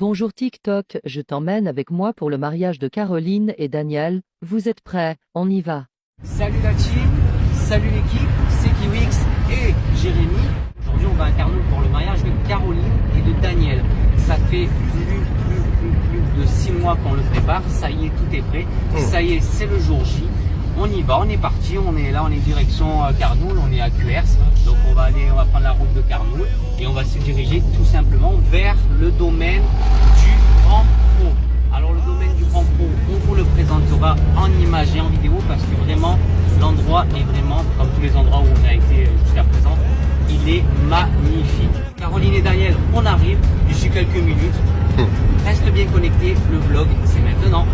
Bonjour TikTok, je t'emmène avec moi pour le mariage de Caroline et Daniel. Vous êtes prêts? On y va. Salut la team, salut l'équipe, c'est Kiwix et Jérémy. Aujourd'hui on va à Carnoul pour le mariage de Caroline et de Daniel. Ça fait plus de 6 mois qu'on le prépare, ça y est, tout est prêt. Ça y est, c'est le jour J. On y va, on est parti, on est là, on est direction Carnoul, on est à QRS. Donc on va prendre la route de Carnoul et on va se diriger tout simplement vers le domaine du Grand Pro. Alors le domaine du Grand Pro, on vous le présentera en images et en vidéo parce que vraiment l'endroit est vraiment, comme tous les endroits où on a été jusqu'à présent, il est magnifique. Caroline et Daniel, on arrive d'ici quelques minutes. Reste bien connecté, le vlog c'est maintenant.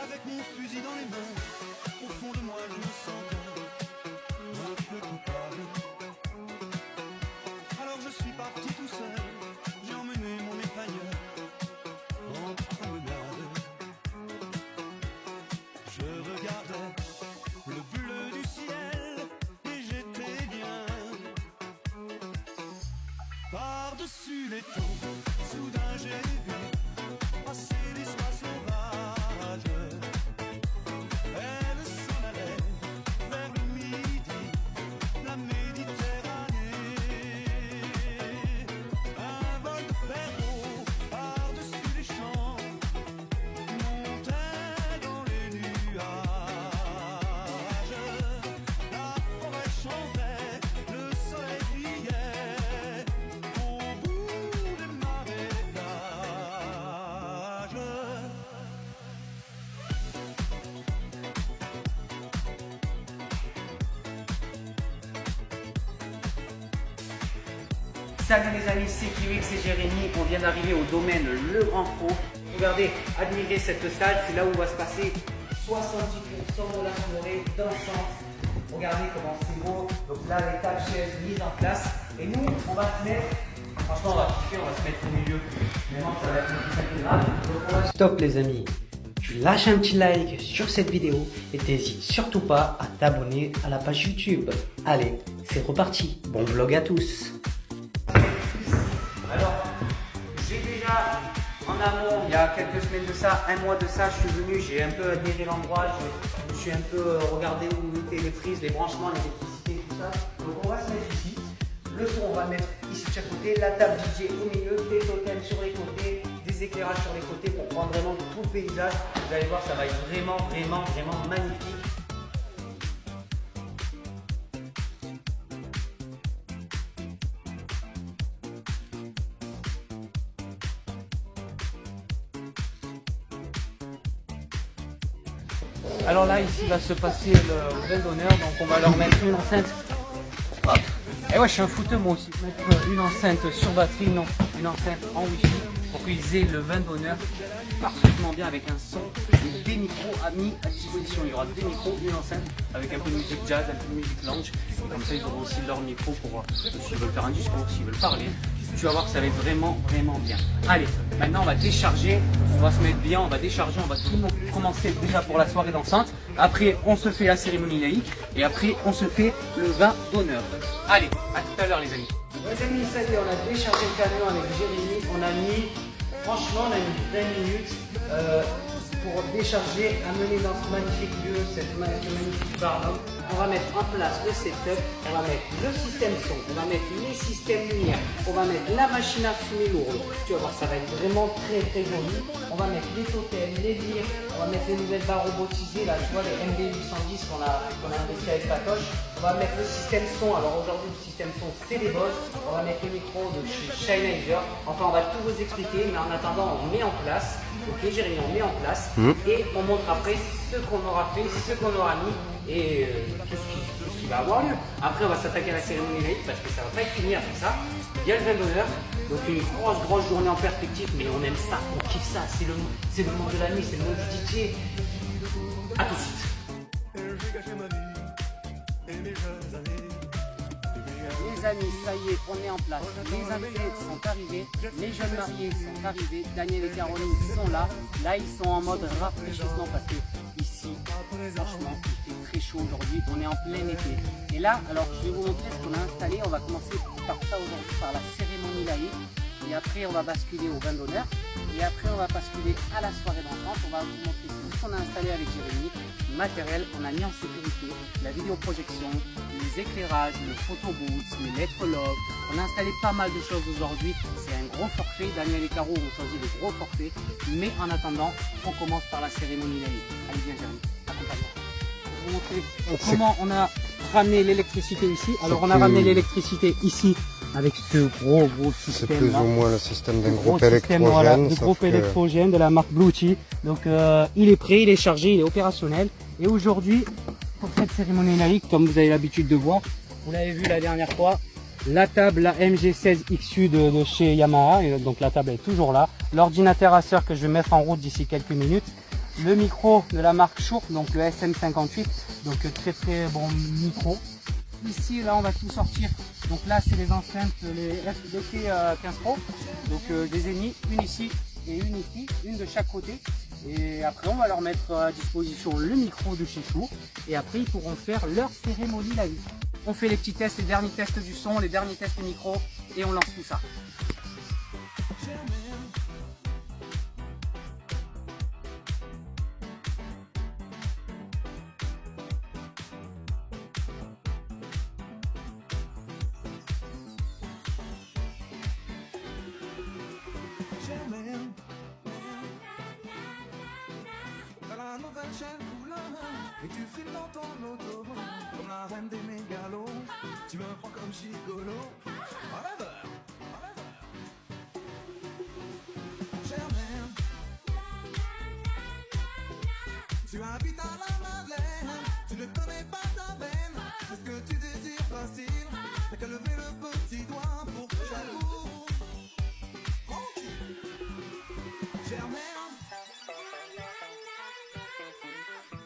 Avec mon fusil dans les mains, au fond de moi je me sens bien, un peu coupable. Alors je suis parti tout seul, j'ai emmené mon épagneur en promenade. Je regardais le bleu du ciel et j'étais bien. Par-dessus les taux, soudain j'ai vu passer des oies sauvages. Elle s'en allait vers le midi, la Méditerranée. Un vol de perros par-dessus les champs montait dans les nuages. La forêt chantait, le soleil brillait au bout des marécages. Salut les amis, c'est Kiwix et Jérémy. On vient d'arriver au domaine Le Grand Pro. Regardez, admirez cette salle, c'est là où va se passer 70% de la soirée dansante. Regardez comment c'est beau. Donc là, les tables chaises mises en place. Et nous, on va se mettre, franchement, on va kiffer, on va se mettre au milieu. Maintenant, ça va être un peu plus grave. Donc, on va... Stop les amis. Tu lâches un petit like sur cette vidéo et t'hésites surtout pas à t'abonner à la page YouTube. Allez, c'est reparti. Bon vlog à tous. Alors, j'ai déjà en amont, il y a quelques semaines de ça, un mois de ça, je suis venu, j'ai un peu admiré l'endroit, je suis un peu regardé où étaient les prises, les branchements, l'électricité, tout ça. Donc on va se mettre ici. Le son, on va mettre ici de chaque côté, la table DJ au milieu, des totems sur les côtés, des éclairages sur les côtés pour prendre vraiment tout le paysage. Vous allez voir, ça va être vraiment magnifique. Alors là, ici va se passer le vin d'honneur, donc on va leur mettre une enceinte. Hop. Et ouais, je suis un fouteux moi aussi. Mettre une enceinte sur batterie, non, une enceinte en wifi pour qu'ils aient le vin d'honneur parfaitement bien avec un son et des micros mis à disposition. Il y aura des micros, une enceinte avec un peu de musique jazz, un peu de musique lounge. Et comme ça, ils auront aussi leur micro pour s'ils veulent faire un discours, s'ils veulent parler. Tu vas voir que ça va être vraiment bien. Allez, maintenant on va décharger, on va se mettre bien, on va décharger, on va tout commencer déjà pour la soirée dansante. Après, on se fait la cérémonie laïque et après, on se fait le vin d'honneur. Allez, à tout à l'heure les amis. Les amis, ça y est, on a déchargé le camion avec Jérémy. Franchement, on a mis 20 minutes pour décharger, amener dans ce magnifique lieu, ce magnifique bar. On va mettre en place le setup, on va mettre le système son, on va mettre les systèmes lumière, on va mettre la machine à fumer lourde. Tu vas voir, ça va être vraiment très joli. On va mettre les totems, les lyres, on va mettre les nouvelles barres robotisées, là, tu vois, les MB810 qu'on a investi avec Patoche. On va mettre le système son. Alors aujourd'hui, le système son, c'est les Boss. On va mettre le micro de chez Sennheiser. Enfin, on va tout vous expliquer, mais en attendant, on met en place. Ok, Jérémy, on met en place et on montre après ce qu'on aura fait, ce qu'on aura mis et tout ce qui va avoir lieu. Après, on va s'attaquer à la cérémonie laïque parce que ça va pas être fini après ça. Il y a le vin d'honneur, donc une grosse journée en perspective, mais on aime ça, on kiffe ça. C'est le monde de la nuit, c'est le monde du DJ. A tout de suite. J'ai gâché ma vie et mes jeunes années. les amis, ça y est, on est en place. Les invités sont arrivés, les jeunes mariés sont arrivés, Daniel et Caroline sont là. Là, ils sont en mode rafraîchissement parce que ici, franchement, il fait très chaud aujourd'hui. On est en plein été. Et là, alors, je vais vous montrer ce qu'on a installé. On va commencer par ça aujourd'hui, par la cérémonie laïque. Et après, on va basculer au vin d'honneur. Et après, on va basculer à la soirée d'enfance. On va vous montrer tout ce qu'on a installé avec Jérémy. Matériel, on a mis en sécurité la vidéoprojection, les éclairages, le photo booth, les lettres love. On a installé pas mal de choses aujourd'hui. C'est un gros forfait. Daniel et Caro ont choisi le gros forfait. Mais en attendant, on commence par la cérémonie laïque. Allez, viens Jérémy, accompagne-moi. Je vais vous montrer comment on a ramené l'électricité ici. Alors, on a ramené l'électricité ici avec ce gros système. C'est plus ou moins le système d'un groupe Système, voilà, électrogène. de groupe électrogène de la marque Bluetooth. Donc il est prêt, il est chargé, il est opérationnel. Et aujourd'hui, pour cette cérémonie laïque, comme vous avez l'habitude de voir, vous l'avez vu la dernière fois, la table, la MG16XU de chez Yamaha, et donc la table est toujours là. L'ordinateur Acer que je vais mettre en route d'ici quelques minutes. Le micro de la marque Shure, donc le SM58, donc très bon micro. Ici, là, on va tout sortir. Donc là, c'est les enceintes, les FDT 15 Pro. Donc des ennemis, une ici et une ici, une de chaque côté. Et après, on va leur mettre à disposition le micro de chez Shure. Et après, ils pourront faire leur cérémonie laïque. On fait les petits tests, les derniers tests du son, les derniers tests du micro, et on lance tout ça. Germaine, t'as la nouvelle chaîne couleur et tu files dans ton auto comme la reine des mégalos. Tu me prends comme gigolo. Forever, forever. Germaine, tu habites à la Madeleine, tu ne connais pas ta veine. C'est ce que tu désires facile, t'as qu'à lever le petit doigt pour que j'avoue. Germaine,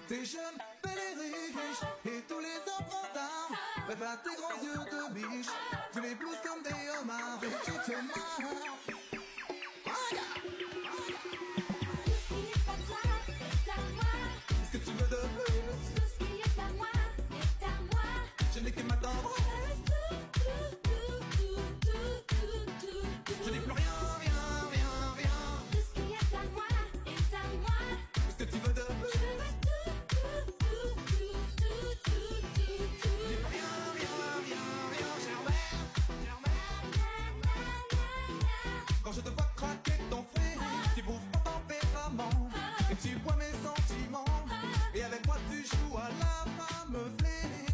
t'es jeune, belle et riche, et tous les apprentards rêvent à tes grands yeux de biche. Tu les blouses comme des homards, et tu te marres. Qu'est-ce que tu veux de plus? Je n'ai que ma tendresse. Je n'ai plus rien. Quand je te vois craquer ton fruit, tu bouffes mon tempérament et tu bois mes sentiments. Et avec moi tu joues à la femme flée.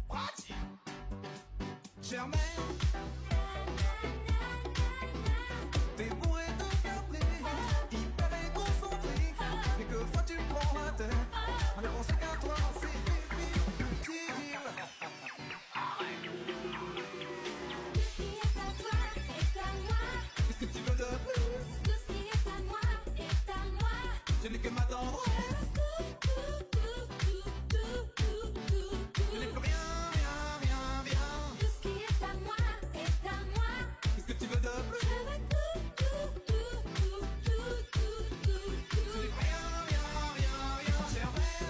Pratique. Germaine, t'es bourré de caprice, hyper éconcentrique. Et que fois tu prends la tête, alors on sait qu'à toi c'est futile. Qu'est-ce que tu veux de plus? Je n'ai que ma tendresse. Je n'ai plus rien. Qu'est-ce que tu veux de plus? Je n'ai plus rien, Germaine.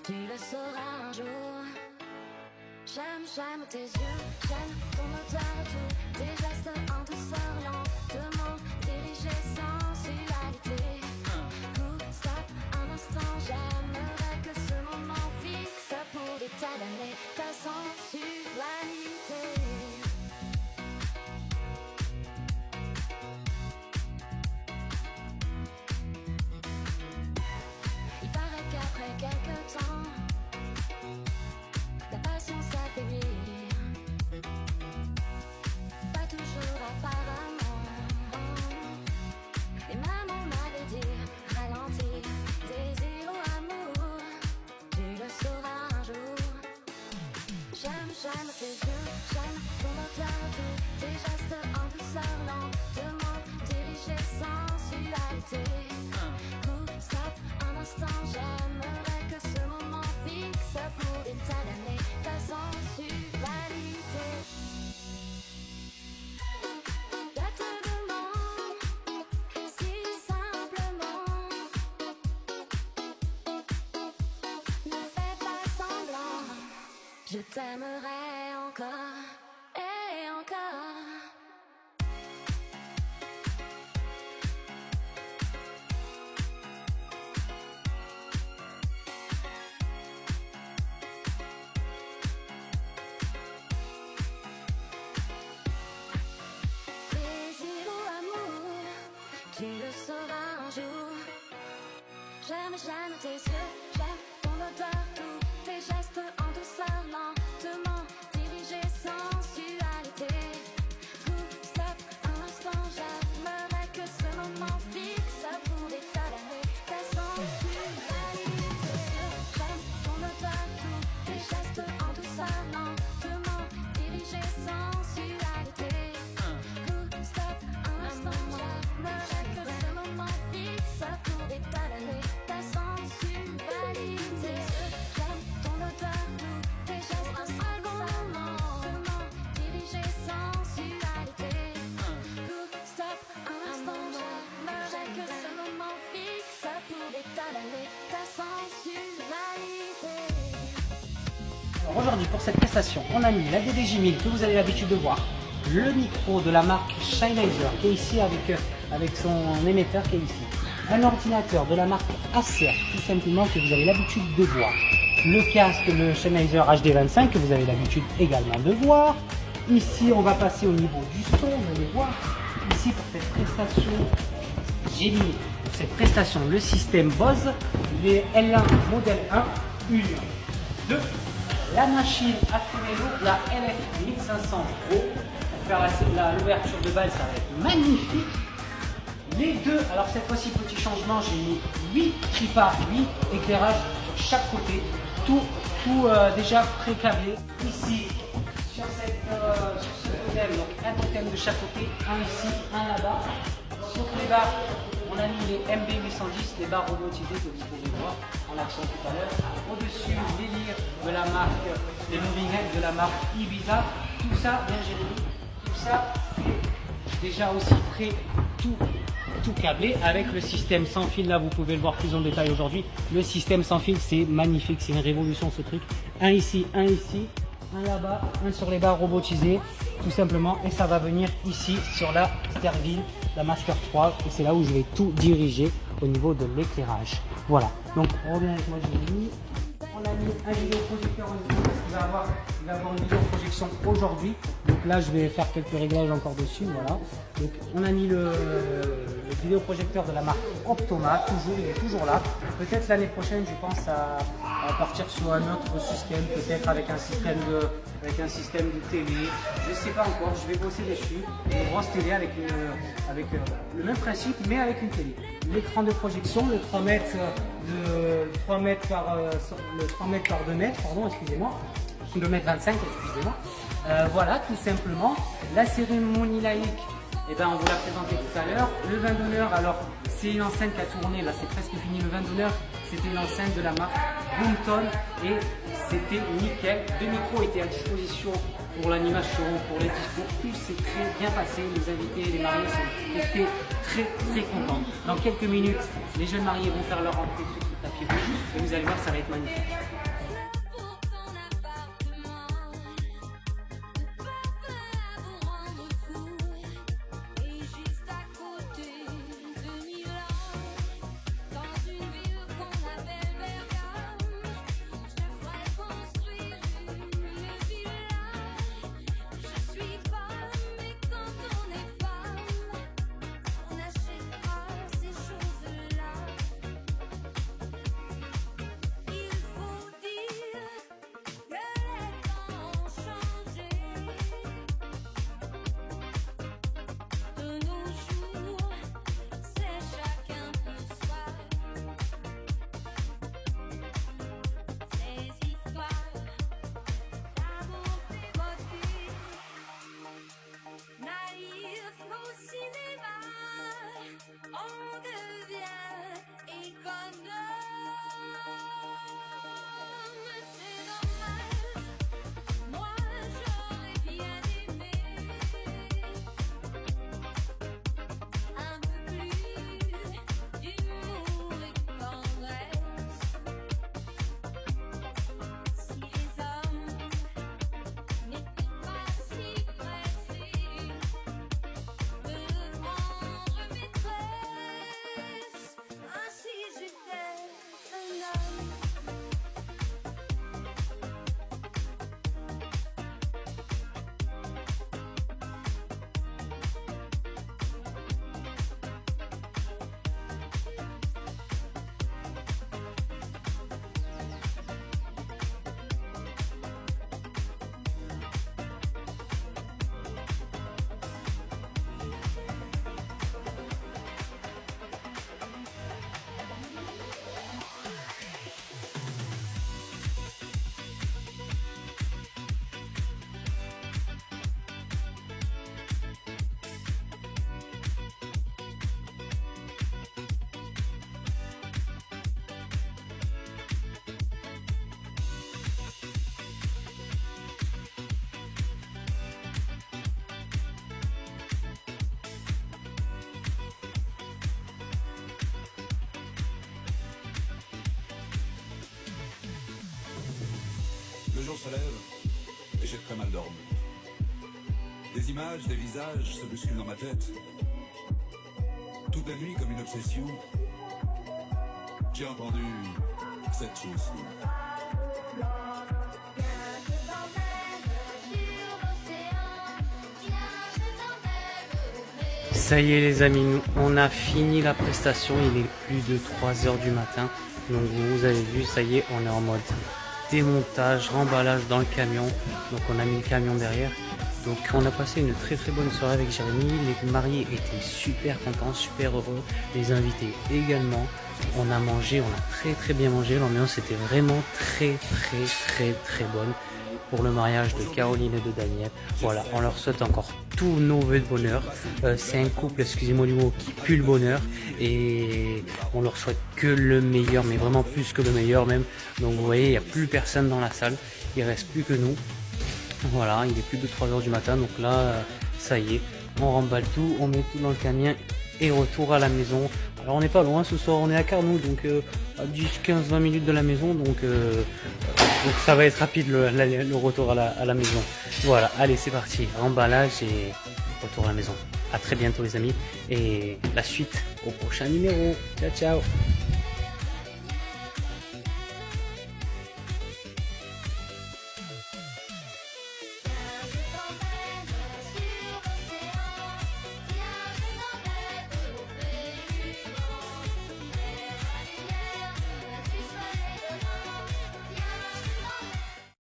Tu le sauras un jour. J'aime tes yeux, j'aime ton odeur, tous tes gestes en douceur, lentement dirigés sans sensualité. Stop un instant, j'aimerais que ce moment fixe pour des tas d'années ta sensualité. Il paraît qu'après quelques temps, la passion s'affaiblit. Pas toujours apparemment. Et même on m'avait dit ralentir, désir ou amour. Tu le sauras un jour. J'aime tes yeux, j'aime ton odeur, tous tes gestes en douceur, lentement dirigés sans sensualité. Stop un instant, j'aimerais que ce moment fixe pour des tas d'années ta sensualité. Je te demande si simplement, ne fais pas semblant. Je t'aimerai encore et encore. Désir ou amour, tu le sauras un jour. J'aime tes yeux, j'aime ton odeur, tous tes gestes en douceur, lentement dirigés sans sensualité. Stop un instant, j'aimerais que ce moment fixe pour des tas d'années ta sensualité. J'aime ton odeur, tous tes gestes en douceur, lentement dirigés sans sensualité. Stop un instant, j'aimerais que ce moment fixe pour des tas d'années ta sensualité. J'aime ton odeur, tous tes gestes en douceur, dirigés sans sensualité. Stop un instant, j'aimerais que ce moment fixe pour des tas d'années ta sensualité. Alors aujourd'hui pour cette prestation, on a mis la DDJ 1000 que vous avez l'habitude de voir, le micro de la marque Sennheiser qui est ici avec son émetteur qui est ici, un ordinateur de la marque Acer tout simplement que vous avez l'habitude de voir, le casque, le Sennheiser HD25 que vous avez l'habitude également de voir. Ici on va passer au niveau du son, vous allez voir, ici pour cette prestation, j'ai mis pour cette prestation le système Bose, les L1 modèle 1, 1, 2, la machine à fumer lourd, la LF 1500 Pro, pour faire l'ouverture de balle, ça va être magnifique. Les deux, alors cette fois-ci petit changement, j'ai mis 8 tripas, 8 éclairages sur chaque côté, tout déjà pré-câblé. Ici, sur ce totem, donc un totem de chaque côté, un ici, un là-bas. Sur les barres, on a mis les MB810, les barres robotisées que vous pouvez voir en action tout à l'heure. Au-dessus, les lyres de la marque, les moving heads de la marque Ibiza. Tout ça, bien Jérémy, tout ça est déjà aussi prêt, tout câblé avec le système sans fil. Là, vous pouvez le voir plus en détail aujourd'hui. Le système sans fil, c'est magnifique, c'est une révolution ce truc. Un ici, un là-bas, un sur les barres robotisées, tout simplement. Et ça va venir ici sur la Sterville, la Master 3. Et c'est là où je vais tout diriger au niveau de l'éclairage. Voilà. Donc, on revient avec moi, Jérémy. On a mis un vidéoprojecteur en dessous parce qu'il va avoir une vidéoprojection aujourd'hui. Donc là, je vais faire quelques réglages encore dessus. Voilà. Donc, on a mis le vidéoprojecteur de la marque Optoma, il est toujours là. Peut-être l'année prochaine, je pense à partir sur un autre système, peut-être avec un système de télé. Je ne sais pas encore, je vais bosser dessus. Une grosse télé avec le même principe, mais avec une télé. L'écran de projection, le 3 mètres par 2 mètres, pardon, excusez-moi. 2 mètres 25, excusez-moi. Voilà, tout simplement. La cérémonie laïque, eh ben, on vous l'a présenté tout à l'heure. Le vin d'honneur, alors c'est une enceinte qui a tourné, là c'est presque fini. Le vin d'honneur, c'était une enceinte de la marque Boomton et c'était nickel. 2 micros étaient à disposition pour l'animation, pour les discours. Tout s'est très bien passé. Les invités, les mariés étaient très contents. Dans quelques minutes, les jeunes mariés vont faire leur entrée sur toute la tapis rouge. Et vous allez voir, ça va être magnifique. Pour ton appartement, de parfum à vous rendre fou. Et juste à côté de Milan, dans une ville qu'on appelle Bergame, je te ferai construire une villa. Je suis femme, mais quand on est femme, on n'achète pas ces choses-là. Il faut dire que les temps ont changé. De nos jours, c'est chacun pour soi. Ces histoires d'amour démodées n'arrivent qu'au cinéma. On devient économe. C'est dommage, moi j'aurais bien aimé un peu plus d'humour et de tendresse. Si les hommes n'étaient pas si pressés de prendre maîtresse, ainsi j'étais un homme. Le jour se lève et j'ai très mal dormi. Des images, des visages se bousculent dans ma tête. Toute la nuit, comme une obsession, j'ai entendu cette chanson. Ça y est les amis, on a fini la prestation, il est plus de 3h du matin. Donc vous avez vu, ça y est, on est en mode démontage, remballage dans le camion. Donc on a mis le camion derrière. Donc on a passé une très très bonne soirée avec Jérémy. Les mariés étaient super contents, super heureux. Les invités également. On a mangé, on a très très bien mangé. L'ambiance était vraiment très très très très bonne pour le mariage de Caroline et de Daniel. Voilà, on leur souhaite encore tous nos vœux de bonheur. C'est un couple, excusez-moi du mot, qui pue le bonheur. Et on leur souhaite que le meilleur, mais vraiment plus que le meilleur même. Donc vous voyez, il n'y a plus personne dans la salle. Il ne reste plus que nous. Voilà, il est plus de 3h du matin. Donc là, ça y est, on remballe tout, on met tout dans le camion et retour à la maison. Alors on n'est pas loin ce soir, on est à Carnoux, donc à 10, 15, 20 minutes de la maison. Donc ça va être rapide le retour à la maison. Voilà, allez c'est parti, remballage et retour à la maison. À très bientôt les amis et la suite au prochain numéro. Ciao ciao.